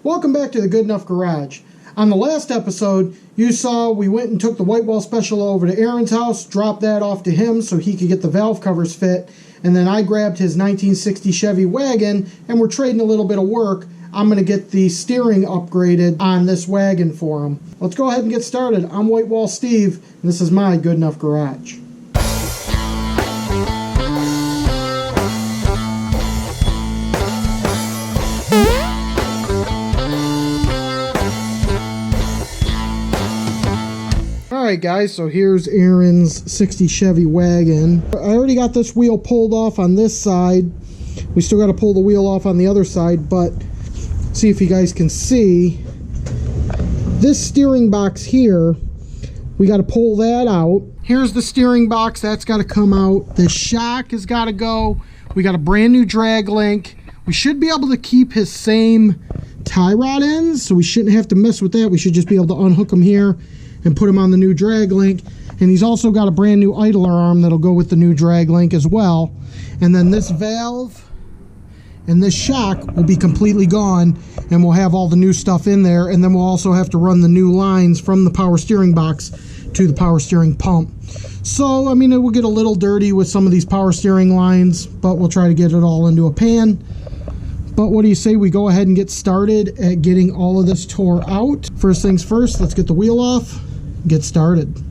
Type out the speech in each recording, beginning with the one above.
Welcome back to the Good Enough Garage. On the last episode, you saw we went and took the WhiteWall special over to Aaron's house, dropped that off to him so he could get the valve covers fit, and then I grabbed his 1960 Chevy wagon, and we're trading a little bit of work. I'm going to get the steering upgraded on this wagon for him. Let's go ahead and get started. I'm WhiteWall Steve, and this is my Good Enough Garage. Alright guys, so here's Aaron's 60 Chevy wagon. I already got this wheel pulled off on this side. We still got to pull the wheel off on the other side, but see if you guys can see. This steering box here, we got to pull that out. Here's the steering box, that's got to come out. The shock has got to go. We got a brand new drag link. We should be able to keep his same tie rod ends, so we shouldn't have to mess with that. We should just be able to unhook them here and put him on the new drag link. And he's also got a brand new idler arm that'll go with the new drag link as well. And then this valve and this shock will be completely gone, and we'll have all the new stuff in there. And then we'll also have to run the new lines from the power steering box to the power steering pump. So I mean, it will get a little dirty with some of these power steering lines, but we'll try to get it all into a pan. But what do you say we go ahead and get started at getting all of this tore out? First things first, let's get the wheel off, get started.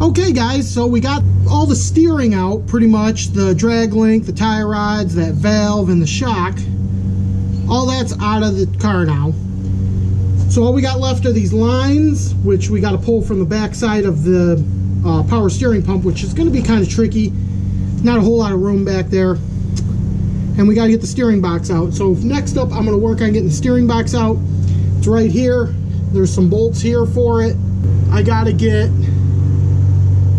Okay guys, so we got all the steering out, pretty much, the drag link, the tie rods, that valve, and the shock. All that's out of the car now. So all we got left are these lines, which we got to pull from the back side of the power steering pump, which is going to be kind of tricky. Not a whole lot of room back there. And we got to get the steering box out. So next up, I'm going to work on getting the steering box out. It's right here. There's some bolts here for it. I got to get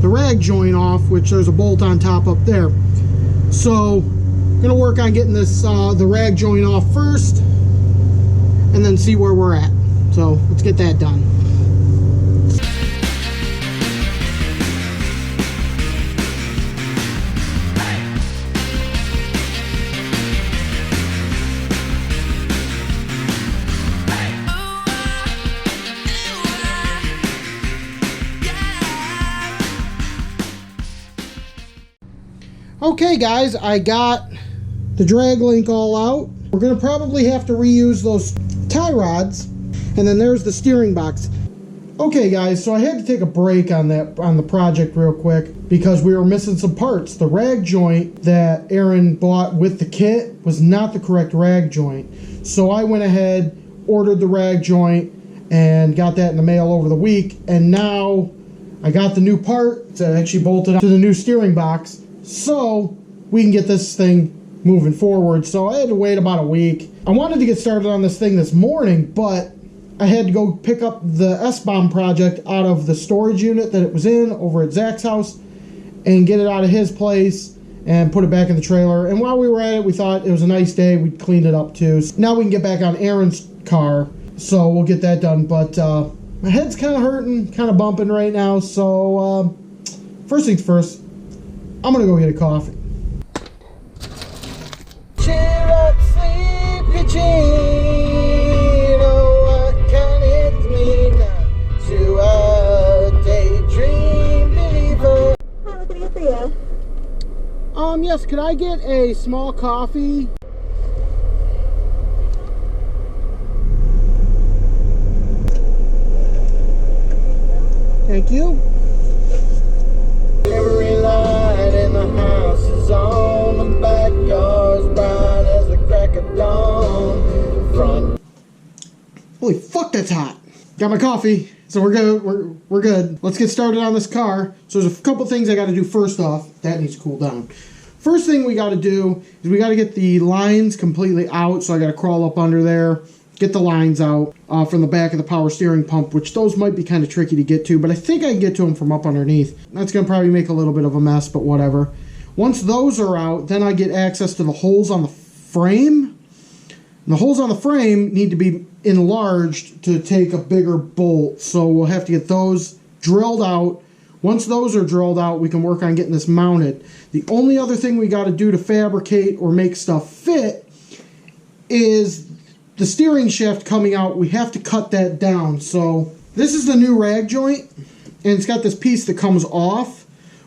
the rag joint off, which there's a bolt on top up there. So I'm gonna work on getting this the rag joint off first, and then see where we're at. So let's get that done. Okay guys, I got the drag link all out. We're going to probably have to reuse those tie rods, and then there's the steering box. Okay guys, so I had to take a break on the project real quick because we were missing some parts. The rag joint that Aaron bought with the kit was not the correct rag joint. So I went ahead, ordered the rag joint, and got that in the mail over the week, and now I got the new part to actually bolt it to the new steering box so we can get this thing moving forward. So I had to wait about a week. I wanted to get started on this thing this morning, but I had to go pick up the S-Bomb project out of the storage unit that it was in over at Zach's house and get it out of his place and put it back in the trailer. And while we were at it, we thought it was a nice day. We cleaned it up too. So now we can get back on Aaron's car, so we'll get that done. But my head's kind of hurting, kind of bumping right now. So first things first, I'm going to go get a coffee. Cheer up, sleepy Jean. Oh, what can it mean to a daydream believer? Hi, what can I get for you? Yes, could I get a small coffee? Thank you. Every light in the house is on. The back door's bright as the crack of dawn. Front. Holy fuck, that's hot. Got my coffee, so we're good. We're good. Let's get started on this car. So there's a couple things I got to do first off. That needs to cool down. First thing we got to do is we got to get the lines completely out. So I got to crawl up under there, get the lines out from the back of the power steering pump, which those might be kind of tricky to get to, but I think I can get to them from up underneath. That's going to probably make a little bit of a mess, but whatever. Once those are out, then I get access to the holes on the frame. And the holes on the frame need to be enlarged to take a bigger bolt, so we'll have to get those drilled out. Once those are drilled out, we can work on getting this mounted. The only other thing we got to do to fabricate or make stuff fit is the steering shaft coming out. We have to cut that down. So this is the new rag joint, and it's got this piece that comes off.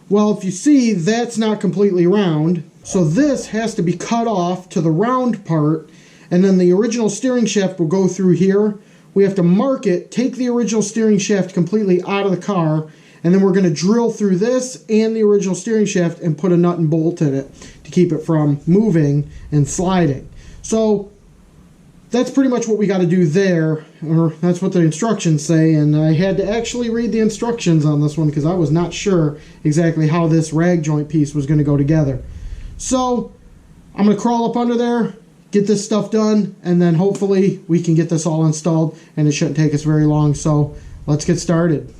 Well, if you see, that's not completely round. So this has to be cut off to the round part, and then the original steering shaft will go through here. We have to mark it, take the original steering shaft completely out of the car, and then we're going to drill through this and the original steering shaft and put a nut and bolt in it to keep it from moving and sliding. So that's pretty much what we got to do there, or that's what the instructions say, and I had to actually read the instructions on this one because I was not sure exactly how this rag joint piece was going to go together. So I'm going to crawl up under there, get this stuff done, and then hopefully we can get this all installed, and it shouldn't take us very long. So let's get started.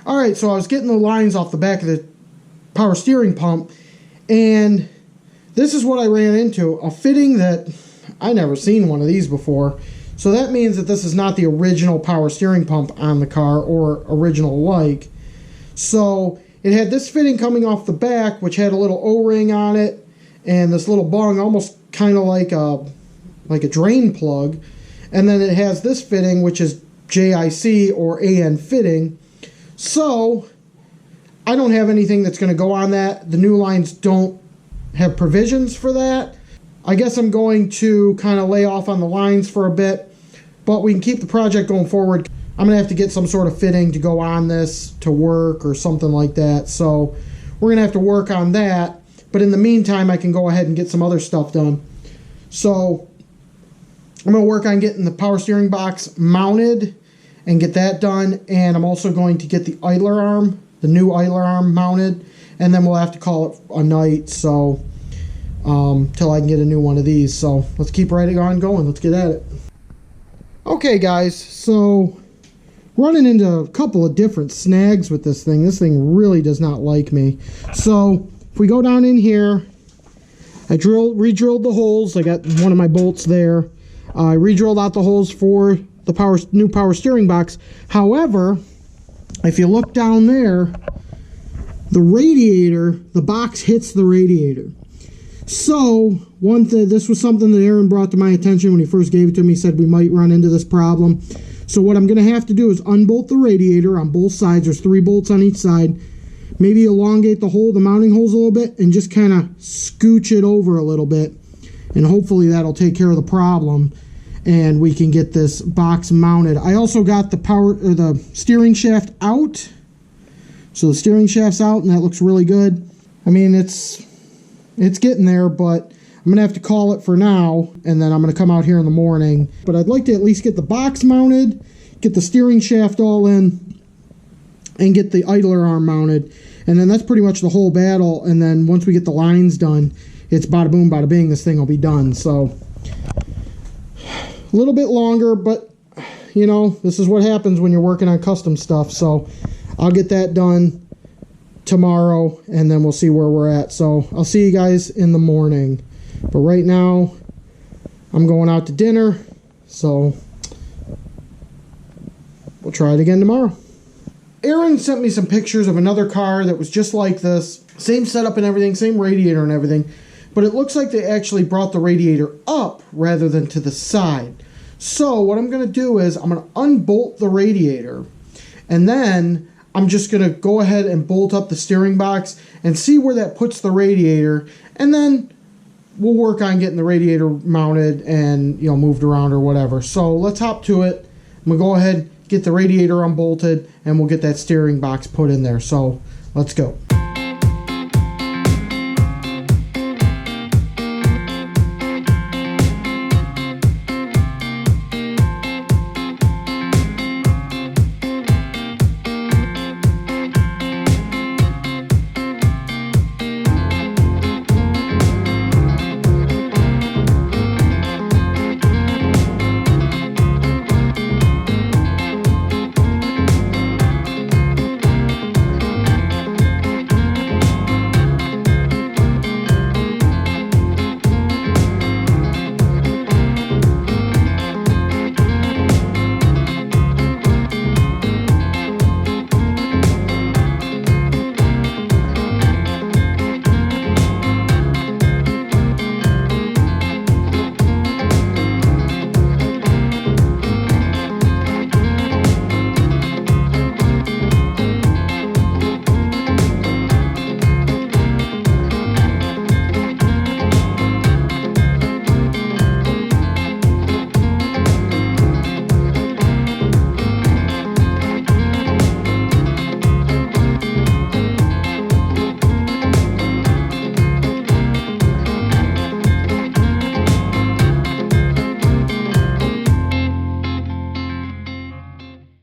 Alright, so I was getting the lines off the back of the power steering pump, and this is what I ran into. A fitting that I never seen one of these before. So that means that this is not the original power steering pump on the car, or original like. So it had this fitting coming off the back, which had a little O-ring on it, and this little bung, almost kind of like a drain plug. And then it has this fitting, which is JIC or AN fitting. So I don't have anything that's going to go on that. The new lines don't have provisions for that. I guess I'm going to kind of lay off on the lines for a bit, but we can keep the project going forward. I'm going to have to get some sort of fitting to go on this to work or something like that. So we're going to have to work on that. But in the meantime, I can go ahead and get some other stuff done. So I'm going to work on getting the power steering box mounted and get that done. And I'm also going to get the idler arm, the new idler arm mounted. And then we'll have to call it a night. So till I can get a new one of these. So let's keep right on going. Let's get at it. Okay guys, so running into a couple of different snags with this thing. This thing really does not like me. So if we go down in here, I re-drilled the holes. I got one of my bolts there. I re-drilled out the holes for the new power steering box. However, if you look down there, the radiator, the box hits the radiator. So this was something that Aaron brought to my attention when he first gave it to me. He said we might run into this problem. So what I'm going to have to do is unbolt the radiator on both sides. There's 3 bolts on each side. Maybe elongate the mounting holes a little bit, and just kind of scooch it over a little bit. And hopefully that'll take care of the problem, and we can get this box mounted. I also got the steering shaft out. So the steering shaft's out, and that looks really good. I mean, it's getting there, but I'm going to have to call it for now, and then I'm going to come out here in the morning. But I'd like to at least get the box mounted, get the steering shaft all in, and get the idler arm mounted. And then that's pretty much the whole battle. And then once we get the lines done, it's bada boom, bada bing, this thing will be done. So a little bit longer, but you know, this is what happens when you're working on custom stuff. So I'll get that done tomorrow, and then we'll see where we're at. So I'll see you guys in the morning. But right now, I'm going out to dinner, so we'll try it again tomorrow. Aaron sent me some pictures of another car that was just like this. Same setup and everything, same radiator and everything. But it looks like they actually brought the radiator up rather than to the side. So what I'm going to do is I'm going to unbolt the radiator, and then I'm just going to go ahead and bolt up the steering box and see where that puts the radiator. And then we'll work on getting the radiator mounted and, you know, moved around or whatever. So let's hop to it. I'm going to go ahead, get the radiator unbolted, and we'll get that steering box put in there. So let's go.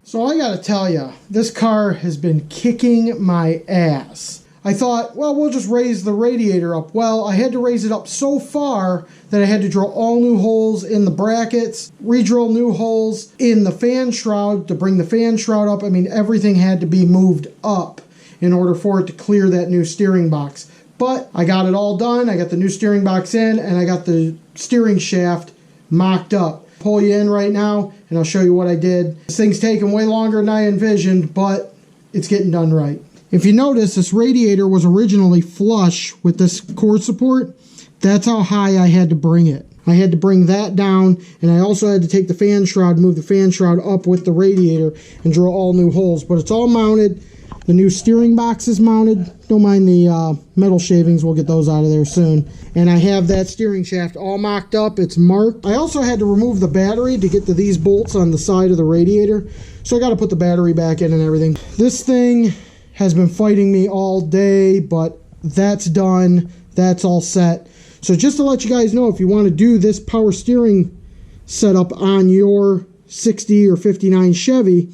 So I gotta tell you, this car has been kicking my ass. I thought, well, we'll just raise the radiator up. Well, I had to raise it up so far that I had to drill all new holes in the brackets, re-drill new holes in the fan shroud to bring the fan shroud up. I mean, everything had to be moved up in order for it to clear that new steering box. But I got it all done. I got the new steering box in, and I got the steering shaft mocked up. Pull you in right now, and I'll show you what I did. This thing's taking way longer than I envisioned, but it's getting done right. If you notice, this radiator was originally flush with this core support. That's how high I had to bring it. I had to bring that down, and I also had to take the fan shroud, move the fan shroud up with the radiator, and drill all new holes. But it's all mounted. The new steering box is mounted. Don't mind the metal shavings. We'll get those out of there soon. And I have that steering shaft all mocked up. It's marked. I also had to remove the battery to get to these bolts on the side of the radiator. So I got to put the battery back in and everything. This thing has been fighting me all day, but that's done. That's all set. So just to let you guys know, if you want to do this power steering setup on your 60 or 59 Chevy,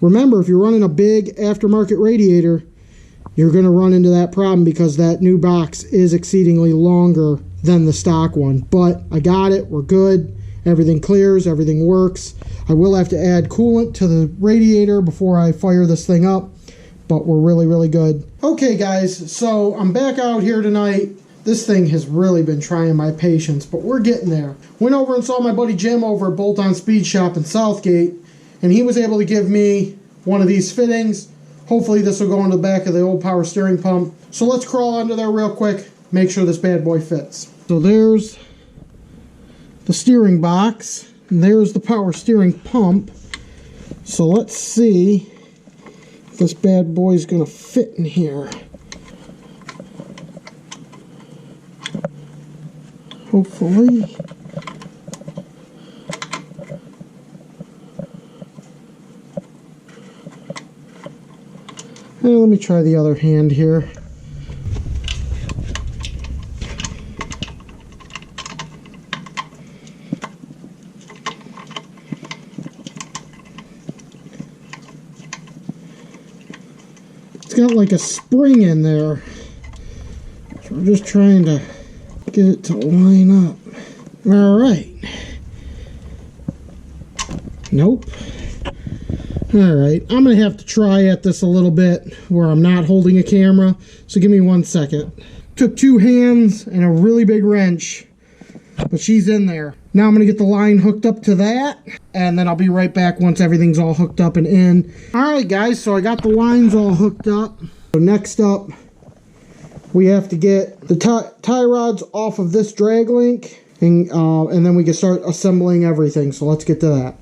remember, if you're running a big aftermarket radiator, you're going to run into that problem because that new box is exceedingly longer than the stock one. But I got it. We're good. Everything clears. Everything works. I will have to add coolant to the radiator before I fire this thing up, but we're really, really good. Okay, guys, so I'm back out here tonight. This thing has really been trying my patience, but we're getting there. Went over and saw my buddy Jim over at Bolt On Speed Shop in Southgate, and he was able to give me one of these fittings. Hopefully this will go into the back of the old power steering pump. So let's crawl under there real quick, make sure this bad boy fits. So there's the steering box, and there's the power steering pump. So let's see if this bad boy's gonna fit in here. Hopefully. And let me try the other hand here. It's got like a spring in there. So we're just trying to get it to line up. All right. Nope. All right. I'm going to have to try at this a little bit where I'm not holding a camera. So give me 1 second. Took 2 hands and a really big wrench, but she's in there. Now I'm going to get the line hooked up to that, and then I'll be right back once everything's all hooked up and in. All right, guys. So I got the lines all hooked up. So next up, we have to get the tie rods off of this drag link, and then we can start assembling everything. So let's get to that.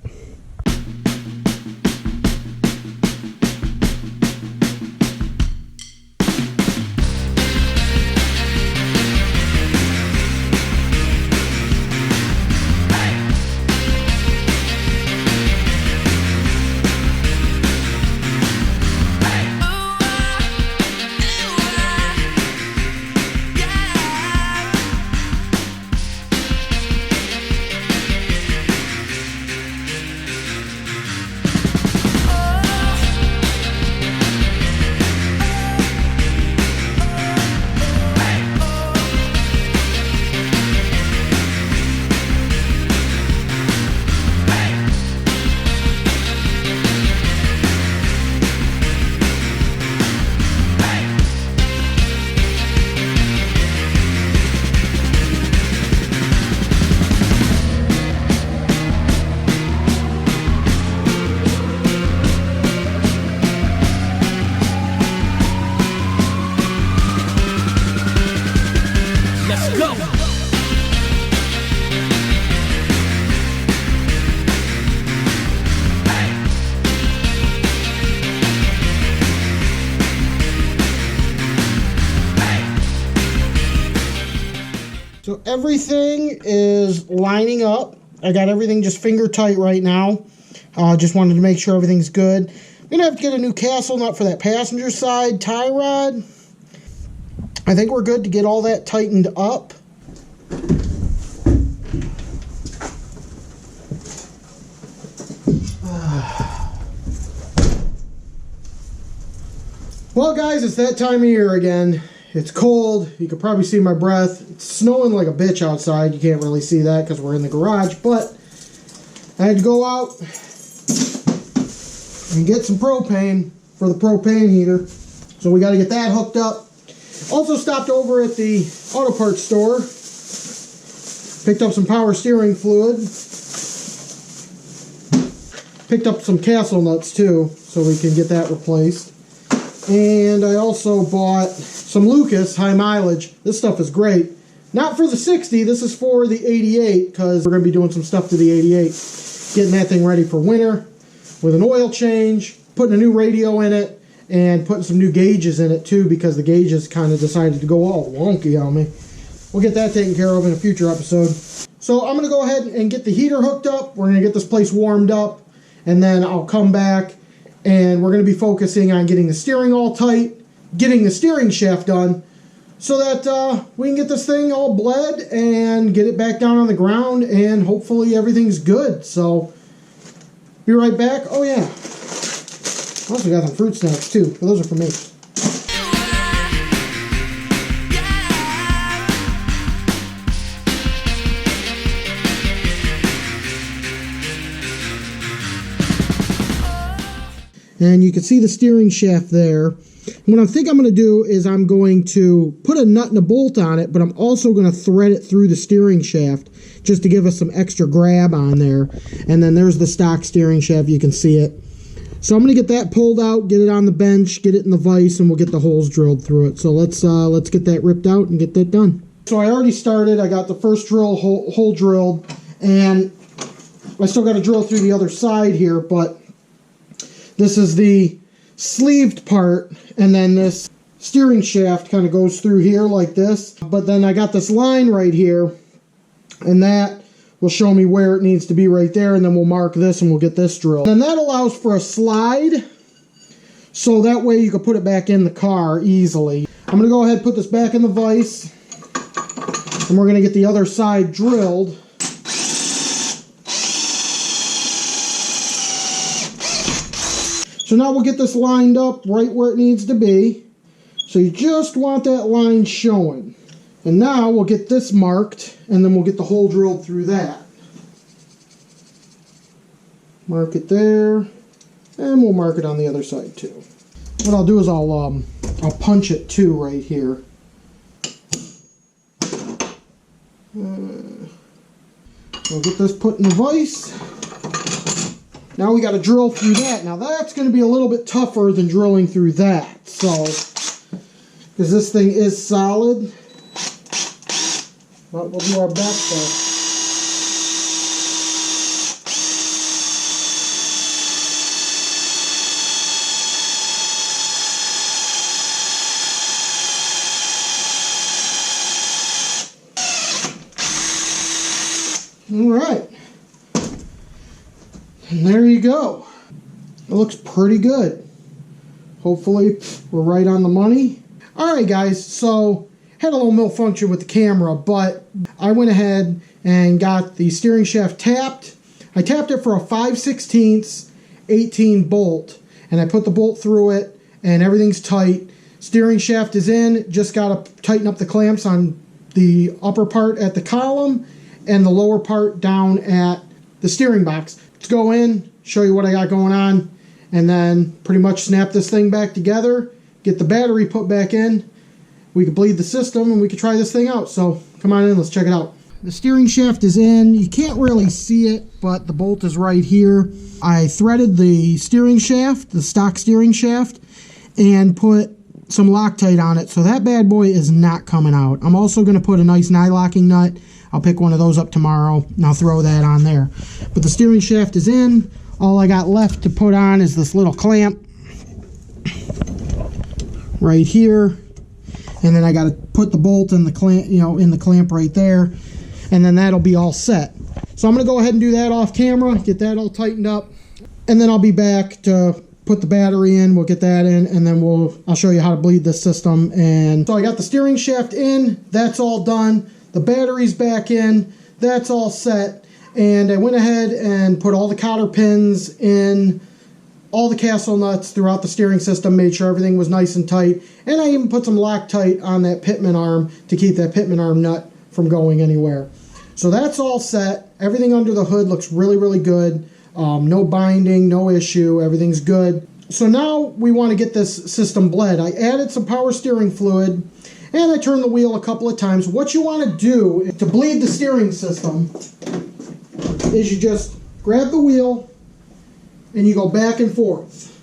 So everything is lining up. I got everything just finger tight right now. Just wanted to make sure everything's good. I'm going to have to get a new castle nut for that passenger side tie rod. I think we're good to get all that tightened up. Well, guys, it's that time of year again. It's cold. You can probably see my breath. It's snowing like a bitch outside. You can't really see that because we're in the garage, but I had to go out and get some propane for the propane heater. So we got to get that hooked up. Also stopped over at the auto parts store. Picked up some power steering fluid. Picked up some castle nuts too, so we can get that replaced. And I also bought some Lucas high mileage. This stuff is great. Not for the 60, this is for the 88, because we're going to be doing some stuff to the 88. Getting that thing ready for winter with an oil change, putting a new radio in it, and putting some new gauges in it too, because the gauges kind of decided to go all wonky on me. We'll get that taken care of in a future episode. So I'm going to go ahead and get the heater hooked up. We're going to get this place warmed up, and then I'll come back and we're going to be focusing on getting the steering all tight, getting the steering shaft done, so that we can get this thing all bled and get it back down on the ground, and hopefully everything's good. So, be right back. Oh yeah, I also got some fruit snacks too, but those are for me. and you can see the steering shaft there. What I think I'm going to do is I'm going to put a nut and a bolt on it, but I'm also going to thread it through the steering shaft just to give us some extra grab on there. And then there's the stock steering shaft. You can see it. So I'm going to get that pulled out, get it on the bench, get it in the vise, and we'll get the holes drilled through it. So let's get that ripped out and get that done. So I already started. I got the first hole drilled, and I still got to drill through the other side here, but this is the sleeved part, and then this steering shaft kind of goes through here like this. But then I got this line right here, and that will show me where it needs to be right there, and then we'll mark this and we'll get this drilled. And that allows for a slide, so that way you can put it back in the car easily. I'm going to go ahead and put this back in the vise, and we're going to get the other side drilled. So now we'll get this lined up right where it needs to be. So you just want that line showing. And now we'll get this marked, and then we'll get the hole drilled through that. Mark it there, and we'll mark it on the other side too. What I'll do is I'll punch it too right here. We'll get this put in the vise. Now we got to drill through that. Now that's going to be a little bit tougher than drilling through that. So, because this thing is solid. But we'll do our best there. All right. And there you go. It looks pretty good. Hopefully we're right on the money. All right, guys. So had a little malfunction with the camera, but I went ahead and got the steering shaft tapped. I tapped it for a 5/16 18 bolt, and I put the bolt through it, and everything's tight. Steering shaft is in. Just got to tighten up the clamps on the upper part at the column and the lower part down at the steering box. Let's go in, show you what I got going on, and then pretty much snap this thing back together, get the battery put back in. We could bleed the system, and we could try this thing out. So come on in, let's check it out. The steering shaft is in. You can't really see it, but the bolt is right here. I threaded the steering shaft, the stock steering shaft, and put some Loctite on it, so that bad boy is not coming out. I'm also going to put a nice nye-locking nut. I'll pick one of those up tomorrow, and I'll throw that on there. But the steering shaft is in. All I got left to put on is this little clamp right here. And then I got to put the bolt in the clamp, in the clamp right there, and then that'll be all set. So I'm going to go ahead and do that off camera, get that all tightened up, and then I'll be back to put the battery in. We'll get that in, and then I'll show you how to bleed this system. And so I got the steering shaft in. That's all done. The battery's back in. That's all set. And I went ahead and put all the cotter pins in, all the castle nuts throughout the steering system, made sure everything was nice and tight, and I even put some Loctite on that pitman arm to keep that pitman arm nut from going anywhere. So that's all set. Everything under the hood looks really, really good. No binding, no issue, everything's good. So now we want to get this system bled. I added some power steering fluid, and I turned the wheel a couple of times. What you want to do to bleed the steering system is you just grab the wheel, and you go back and forth,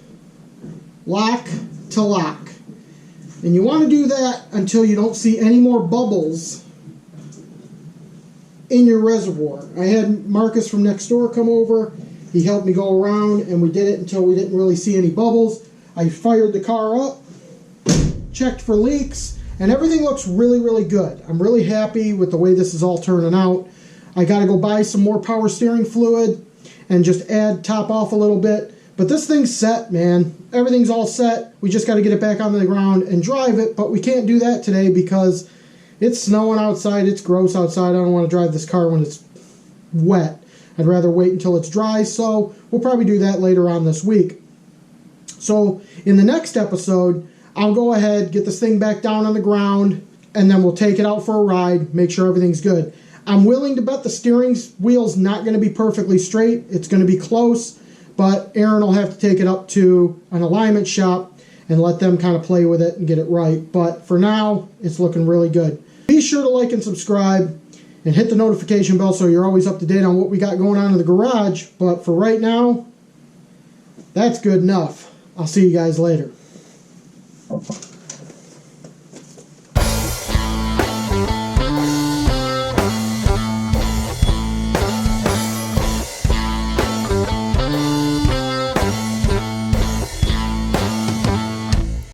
lock to lock. And you want to do that until you don't see any more bubbles in your reservoir. I had Marcus from next door come over. He helped me go around, and we did it until we didn't really see any bubbles. I fired the car up, checked for leaks, and everything looks really, really good. I'm really happy with the way this is all turning out. I got to go buy some more power steering fluid and just top off a little bit. But this thing's set, man. Everything's all set. We just got to get it back on the ground and drive it, but we can't do that today because it's snowing outside. It's gross outside. I don't want to drive this car when it's wet. I'd rather wait until it's dry, so we'll probably do that later on this week. So in the next episode, I'll go ahead, get this thing back down on the ground, and then we'll take it out for a ride, make sure everything's good. I'm willing to bet the steering wheel's not going to be perfectly straight. It's going to be close, but Aaron will have to take it up to an alignment shop and let them kind of play with it and get it right. But for now, it's looking really good. Be sure to like and subscribe and hit the notification bell so you're always up to date on what we got going on in the garage. But for right now, that's good enough. I'll see you guys later.